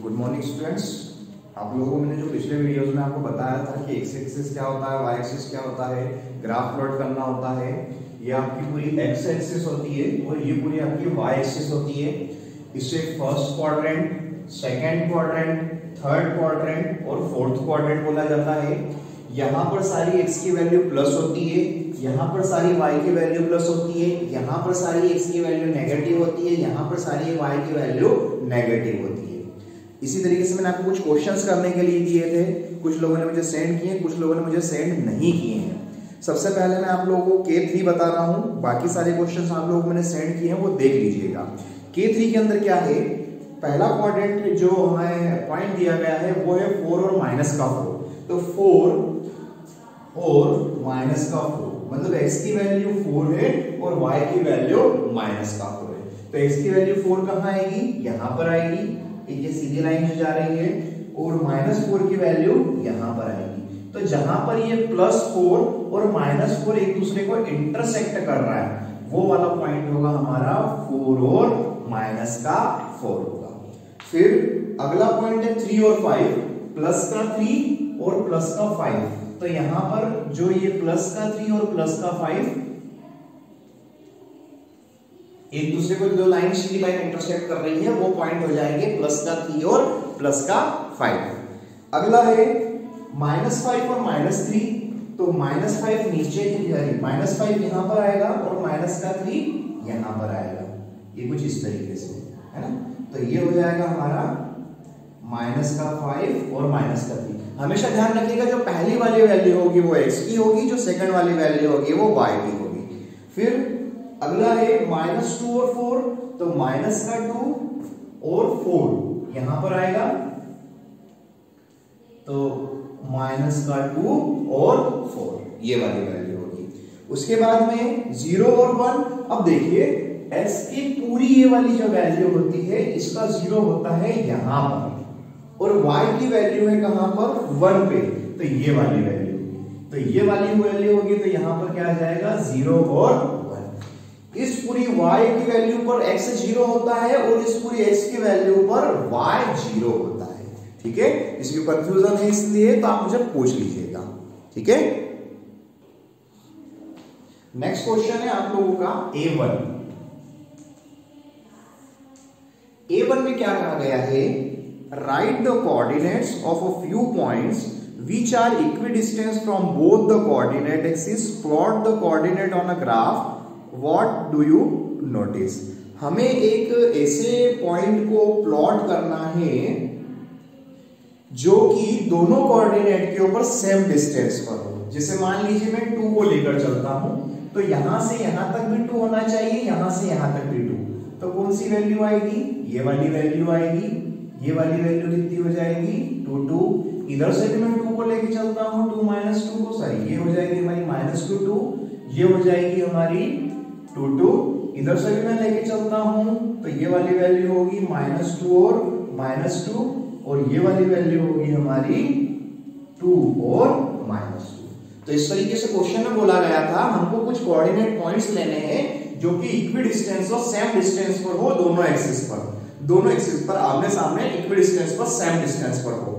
Good morning students. आप लोगों को मैंने जो पिछले वीडियोस में आपको बताया था कि एक्स एक्सिस क्या होता है, वाई एक्सिस क्या होता है, ग्राफ प्लॉट करना होता है। ये आपकी पूरी एक्स एक्सिस होती है और ये पूरी आपकी वाई एक्सिस होती है। इसे first quadrant, second quadrant, third quadrant और फोर्थ क्वाड्रेंट बोला जाता है। यहाँ पर सारी एक्स की वैल्यू प्लस होती है, यहाँ पर सारी वाई की वैल्यू प्लस होती है, यहाँ पर सारी एक्स की वैल्यू नेगेटिव होती है, यहाँ पर सारी वाई की वैल्यू नेगेटिव होती है। इसी तरीके से मैंने आपको कुछ क्वेश्चंस करने के लिए दिए थे, कुछ लोगों ने मुझे सेंड किए, कुछ लोगों ने मुझे सेंड नहीं किए हैं। सबसे पहले मैं आप लोगों को K3 बता रहा हूं, बाकी सारे क्वेश्चंस आप लोगों को मैंने सेंड किए हैं वो देख लीजिएगा। K3 के अंदर क्या है, पहला क्वाड्रेंट जो हमें पॉइंट दिया गया है वो है 4 और माइनस का 4। तो 4 और माइनस का 4 मतलब x की वैल्यू 4 है और y की वैल्यू माइनस का 4 है। तो x की वैल्यू 4 कहाँ आएगी, यहाँ पर आएगी, ये सीधी लाइन जो जा रही है, और -4 की वैल्यू यहां पर आएगी। तो जहां पर ये +4 और -4 एक दूसरे को इंटरसेक्ट कर रहा है वो वाला पॉइंट होगा हमारा 4 और -4 होगा। फिर अगला पॉइंट है 3 और 5, +3 और +5। तो यहां पर जो ये +3 और +5 एक दूसरे को जो लाइन सीधी लाइन इंटरसेक्ट कर रही है वो पॉइंट हो जाएंगे +3 और +5। अगला है -5 और -3। तो -5 नीचे -5 यहां पर आएगा और -3 यहां पर आएगा, ये कुछ इस तरीके से है ना। तो ये हो जाएगा हमारा -5 और -3। हमेशा ध्यान रखिएगा जो पहली वाली वैल्यू होगी वो x की होगी, जो सेकंड वाली वैल्यू होगी वो y की होगी। फिर अगला है -2 और 4। तो -2 और 4 यहां पर आएगा, तो -2 और 4 ये वाली वैल्यू होगी। उसके बाद में 0 और 1। अब देखिए x की पूरी ये वाली जो वैल्यू होती है इसका 0 होता है यहां पर और y की वैल्यू है कहां पर, 1 पे। तो ये वाली वैल्यू, तो ये वाली वैल्यू होगी, तो यहां पर क्या आ जाएगा 0 और 1। इस पूरी y की वैल्यू पर x 0 होता है और इस पूरी x की वैल्यू पर y 0 होता है। ठीक है, इसकी कंफ्यूजन है इसलिए तो आप मुझे पूछ लीजिएगा। ठीक है, नेक्स्ट क्वेश्चन है आप लोगों का A1। A1 में क्या कहा गया है, right the coordinates of a few points which are equidistant from both the coordinate axes, plot the coordinate on a graph, what do you notice। हमें एक ऐसे पॉइंट को प्लॉट करना है जो कि दोनों कोऑर्डिनेट के ऊपर सेम डिस्टेंस पर हो। जैसे मान लीजिए मैं 2 को लेकर चलता हूं, तो यहां से यहां तक भी 2 होना चाहिए, यहां से यहां तक भी 2। तो कौन सी वैल्यू आएगी, ये वाली वैल्यू आएगी। ये वाली वैल्यू कितनी हो जाएगी, 2। इधर से भी मैं 2 को लेके चलता हूं, 2 -2 को, सॉरी ये हो जाएगी हमारी -2, ये हो जाएगी हमारी 2। इधर से भी मैं लेके चलता हूं तो ये वाली वैल्यू होगी -2 और -2, और ये वाली वैल्यू होगी हमारी 2 और -2। तो इस तरीके से क्वेश्चन में बोला गया था हमको कुछ कोऑर्डिनेट पॉइंट्स लेने हैं जो कि इक्विडिस्टेंस और सेम डिस्टेंस पर हो, दोनों एक्सिस पर आमने सामने इक्विडिस्टेंस पर सेम डिस्टेंस पर हो।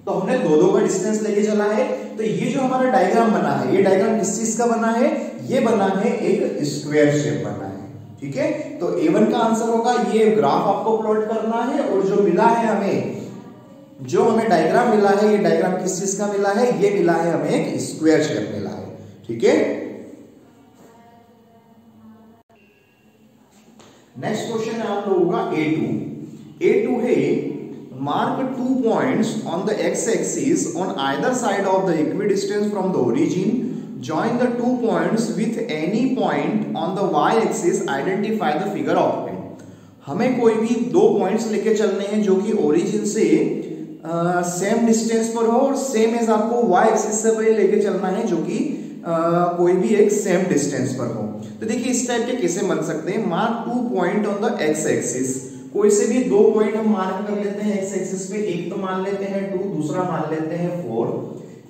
तो हमने दो का डिस्टेंस लेके चला है। तो ये जो हमारा डायग्राम बना है, ये डायग्राम किस चीज का बना है, ये बना है एक स्क्वायर शेप बना है। ठीक है, तो A1 का आंसर होगा, ये ग्राफ आपको प्लॉट करना है और जो मिला है हमें, जो हमें डायग्राम मिला है, ये डायग्राम किस चीज का मिला है, ये मिला है हमें एक स्क्वायर शेप मिला है। ठीक है, नेक्स्ट क्वेश्चन है आप लोगों का A2 है, mark 2 points on the x-axis on either side of the equidistance from the origin. Join the 2 points with any point on the y-axis. Identify the figure obtained. हमें कोई भी 2 पॉइंट्स लेके चलने हैं जो कि ओरिजिन से सेम डिस्टेंस पर हो और सेम एज आपको y एक्सिस से पहले लेके चलना है जो कि कोई भी एक सेम डिस्टेंस पर हो। तो देखिए इस टाइप के कैसे बन सकते हैं, mark 2 point on the x axis. कोई से भी 2 पॉइंट हम मार्क कर लेते हैं x एक्सिस पे, एक तो मान लेते हैं 2, दूसरा मान लेते हैं 4।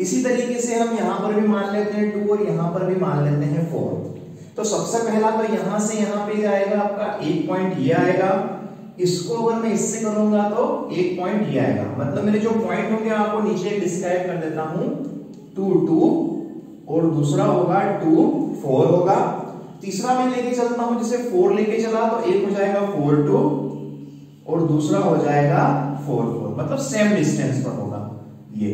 इसी तरीके से हम यहां पर भी मान लेते हैं 2 और यहां पर भी मान लेते हैं 4। तो सबसे पहला तो यहां से यहां पे आएगा आपका एक पॉइंट ये आएगा, इसको अगर मैं इससे करूंगा तो एक पॉइंट ये आएगा, मतलब मेरे जो पॉइंट होंगे आपको नीचे डिस्क्राइब कर देता हूं। 2 2 और दूसरा होगा 2 4 होगा। तीसरा मैं लेके चलता हूं, जैसे 4 लेके चला तो एक हो जाएगा 4 2 और दूसरा हो जाएगा 4 4, मतलब सेम डिस्टेंस पर होगा। ये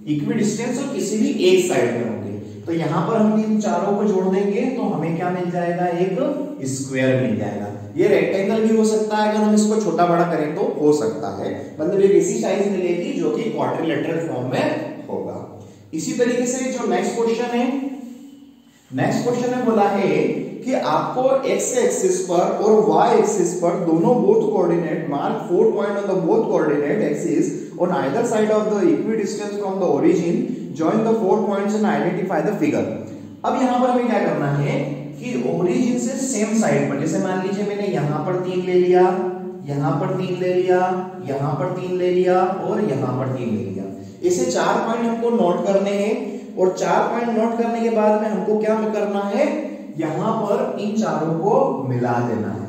इक्वी डिस्टेंस और किसी भी एक साइड में होंगे। तो यहां पर हम इन चारों को जोड़ देंगे तो हमें क्या मिल जाएगा, एक स्क्वायर मिल जाएगा। ये रेक्टेंगल भी हो सकता है, अगर हम इसको छोटा बड़ा करें तो हो सकता है, मतलब एक ऐसी साइज मिलेगी जो कि क्वाड्रिलेटरल फॉर्म में होगा। इसी तरीके से जो नेक्स्ट क्वेश्चन है, नेक्स्ट क्वेश्चन में बोला है कि आपको x एक्सिस पर और y एक्सिस पर दोनों both coordinate mark 4 point on the both coordinate axis on either side of the equi distance from the origin, join the 4 points and identify the figure. अब यहां पर हमें क्या करना है कि ओरिजिन से सेम साइड पर, जैसे मान लीजिए मैंने यहां पर 3 ले लिया, यहां पर 3 ले लिया, यहां पर 3 ले लिया और यहां पर 3 ले लिया, ऐसे 4 पॉइंट हमको नोट करने हैं। और 4 पॉइंट नोट करने के बाद में हमको क्या करना है, यहां पर इन चारों को मिला देना है।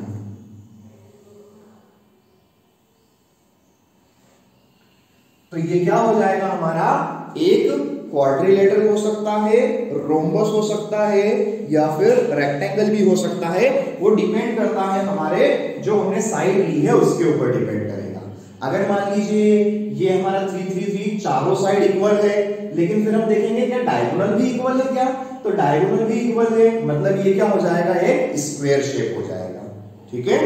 तो ये क्या हो जाएगा हमारा, एक क्वाड्रिलेटरल हो सकता है, रोम्बस हो सकता है या फिर रेक्टेंगल भी हो सकता है। वो डिपेंड करता है हमारे जो हमने साइड ली है उसके ऊपर डिपेंड करेगा। अगर मान लीजिए ये हमारा 3 3 3 चारों साइड इक्वल है, लेकिन फिर हम देखेंगे क्या डायगोनल भी इक्वल है क्या, तो डायगोनल भी इक्वल है, मतलब ये क्या हो जाएगा, एक स्क्वायर शेप हो जाएगा। ठीक है,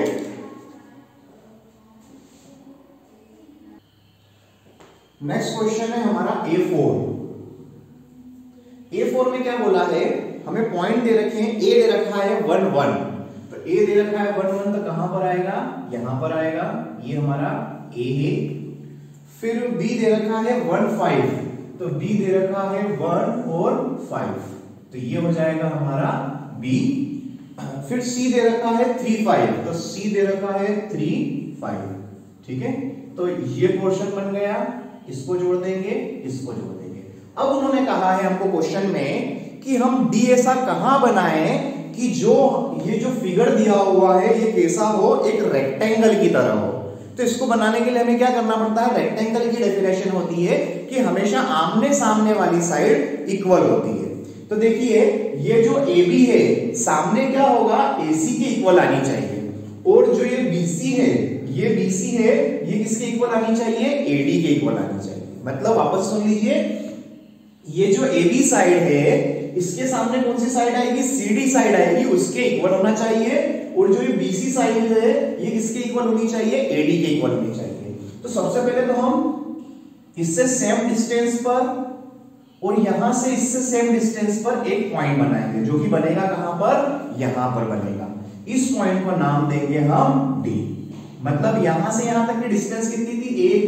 नेक्स्ट क्वेश्चन है हमारा A4। A4 में क्या बोला है, हमें पॉइंट दे रखे हैं, A दे रखा है 1 1, तो A दे रखा है 1 1 तो कहां पर आएगा, यहां पर आएगा, ये हमारा A है। फिर B दे रखा है 1 5, तो B दे रखा है 1 और 5, तो ये हो जाएगा हमारा B। फिर C दे रखा है 3 5, तो C दे रखा है 3 5। ठीक है, तो ये पोर्शन बन गया, इसको जोड़ देंगे, इसको जोड़ देंगे। अब उन्होंने कहा है हमको क्वेश्चन में कि हम डी ऐसा कहां बनाएं कि जो ये जो फिगर दिया हुआ है ये कैसा हो, एक रेक्टेंगल की तरह हो। तो इसको बनाने के लिए हमें क्या करना पड़ता है, रेक्टेंगल की डेफिनेशन होती है कि हमेशा आमने सामने वाली साइड इक्वल होती है। तो देखिए ये जो AB है सामने क्या होगा, AC के इक्वल आनी चाहिए, और जो ये BC है, ये BC है, ये किसके इक्वल आनी चाहिए, AD के इक्वल आनी चाहिए। मतलब वापस सुन लीजिए, ये जो AB साइड है इसके सामने कौन सी साइड आएगी, CD साइड आएगी, उसके इक्वल होना चाहिए। और जो ये BC साइड है ये किसके इक्वल होनी चाहिए, AD के इक्वल होनी चाहिए। तो सबसे पहले तो हम इससे सेम डिस्टेंस पर और यहां से इससे सेम डिस्टेंस पर एक पॉइंट बनाएंगे, जो कि बनेगा कहां पर, यहां पर बनेगा। इस पॉइंट को नाम देंगे हम D। मतलब यहां से यहां तक की डिस्टेंस कितनी थी, 1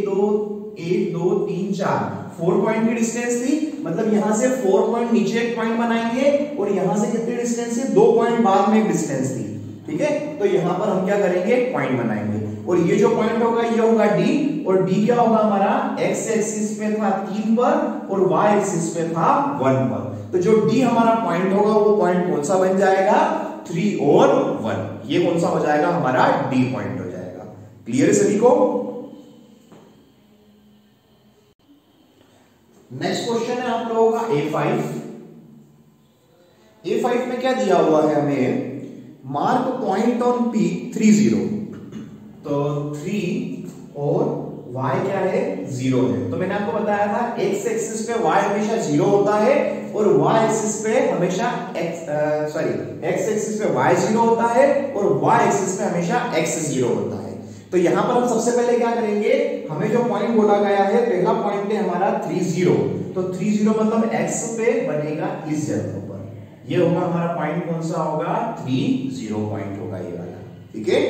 2 3 4, 4 पॉइंट की डिस्टेंस थी। मतलब यहां से 4 पॉइंट नीचे एक पॉइंट बनाएंगे और यहां से कितनी डिस्टेंस थी, 2 पॉइंट बाद में एक डिस्टेंस थी। ठीक है, तो यहां पर हम क्या करेंगे, एक पॉइंट बनाएंगे, और ये जो पॉइंट होगा ये होगा D, और D क्या होगा हमारा, x एक्सिस पे था 3 पर और y एक्सिस पे था 1 पर। तो जो D हमारा पॉइंट होगा वो पॉइंट कौन सा बन जाएगा, 3 और 1, ये कौन सा हो जाएगा हमारा D पॉइंट हो जाएगा। क्लियर है सभी को। नेक्स्ट क्वेश्चन है आप लोगों का A5। A5 में क्या दिया हुआ है हमें, मार्क पॉइंट ऑन P 3 0, तो 3 और y क्या है, 0 है। तो मैंने आपको बताया था x एक्सिस पे y हमेशा 0 होता है और y एक्सिस पे हमेशा x एक्सिस पे y 0 होता है और y एक्सिस पे हमेशा x 0 होता है। तो यहां पर हम सबसे पहले क्या करेंगे, हमें जो पॉइंट बोला गया है, पहला पॉइंट है हमारा 3 0, तो 3 0 मतलब x पे बनेगा इस जगह पर, ये होगा हमारा पॉइंट, कौन सा होगा, 3 0 पॉइंट होगा ये वाला। ठीक है,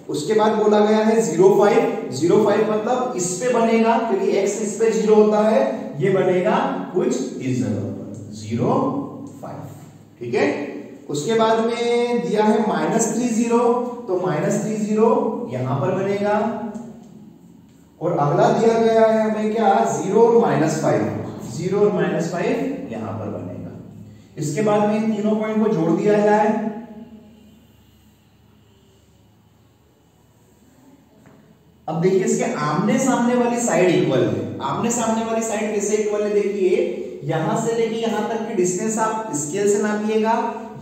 उसके बाद बोला गया है 0 5 मतलब इस पे बनेगा, क्योंकि x इस पे 0 होता है, ये बनेगा कुछ इस जगह पर 0 5। ठीक है, उसके बाद में दिया है -3 0, तो -3 0 यहां पर बनेगा, और अगला दिया गया है हमें क्या, 0 और -5, 0 और -5 यहां पर बनेगा। इसके बाद में इन तीनों पॉइंट को जोड़ दिया जाए, अब देखिए इसके आमने सामने वाली साइड इक्वल है। आमने सामने वाली साइड कैसे इक्वल है, देखिए यहां से लेके यहां तक की डिस्टेंस आप स्केल से नापिएगा,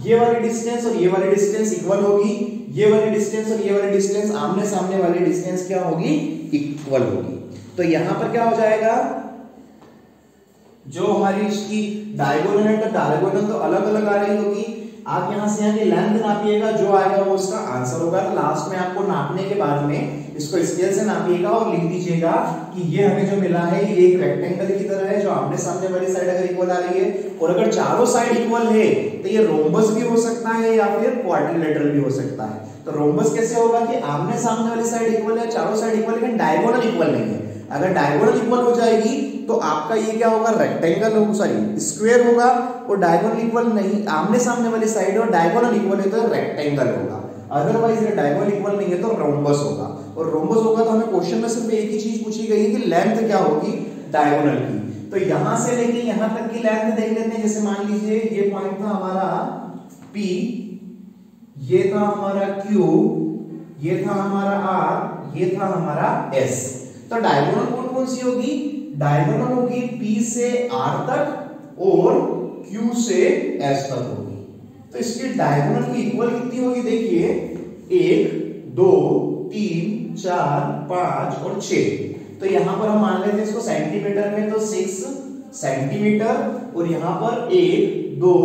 ये वाली डिस्टेंस और ये वाली डिस्टेंस इक्वल होगी, ये वाली डिस्टेंस और ये वाली डिस्टेंस आमने सामने वाली डिस्टेंस क्या होगी, इक्वल होगी। तो यहां पर क्या हो जाएगा, जो हमारी इसकी डायगोनल है, तो डायगोनल तो अलग अलग आ रही होगी। आप यहां से यहां की लेंथ नापिएगा, जो आएगा वो उसका आंसर होगा। लास्ट में आपको नापने के बाद में इसको स्केल से नापिएगा और लिख दीजिएगा कि ये हमें जो मिला है ये एक रेक्टेंगल की तरह है, जो आमने सामने वाली साइड अगर इक्वल आ रही है, और अगर चारों साइड इक्वल है तो ये रोम्बस भी हो सकता है या फिर क्वाड्रिलेटरल भी हो सकता है। तो रोम्बस कैसे होगा कि आमने सामने वाली साइड इक्वल है, चारों साइड इक्वल है, लेकिन डायगोनल इक्वल नहीं है। अगर डायगोनल इक्वल हो जाएगी तो आपका ये क्या होगा, रेक्टेंगल होगा, सॉरी स्क्वायर होगा। और डायगोनल इक्वल नहीं, आमने सामने वाली साइड और डायगोनल इक्वल है तो रेक्टेंगल होगा। अदरवाइज अगर डायगोनल इक्वल नहीं है तो रोम्बस होगा। और रोम्बस होगा तो हमें क्वेश्चन में सिर्फ एक ही चीज पूछी गई है कि लेंथ क्या होगी डायगोनल की। तो यहां से लेके यहां तक की लेंथ देख लेते हैं। जैसे मान लीजिए ये पॉइंट था हमारा P, ये था हमारा Q, ये था हमारा R, ये था हमारा S। तो डायगोनल कौन कौन सी होगी, डायगोनल होगी P से R तक और Q से S तक होगी। तो इसकी डायगोनल की इक्वल कितनी होगी, देखिए 1 2 3 4 5 और 6। तो यहां पर हम मान लेते हैं इसको सेंटीमीटर में, तो 6 सेंटीमीटर, और यहां पर 1 2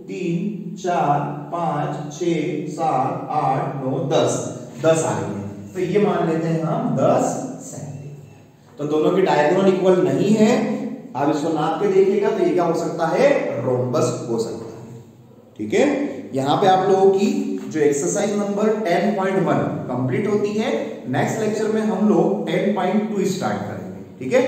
3 4 5 6 7 8 9 10 आ रही है। तो ये मान लेते हैं हम 10 सेंटीमीटर। तो दोनों की डायगोनल इक्वल नहीं है। आप इसको नाप के देखिएगा तो ये क्या हो सकता है, रोम्बस हो सकता है। ठीक है, यहां पे आप लोगों की जो एक्सरसाइज नंबर 10.1 कंप्लीट होती है। नेक्स्ट लेक्चर में हम लोग 10.2 स्टार्ट करेंगे। ठीक है।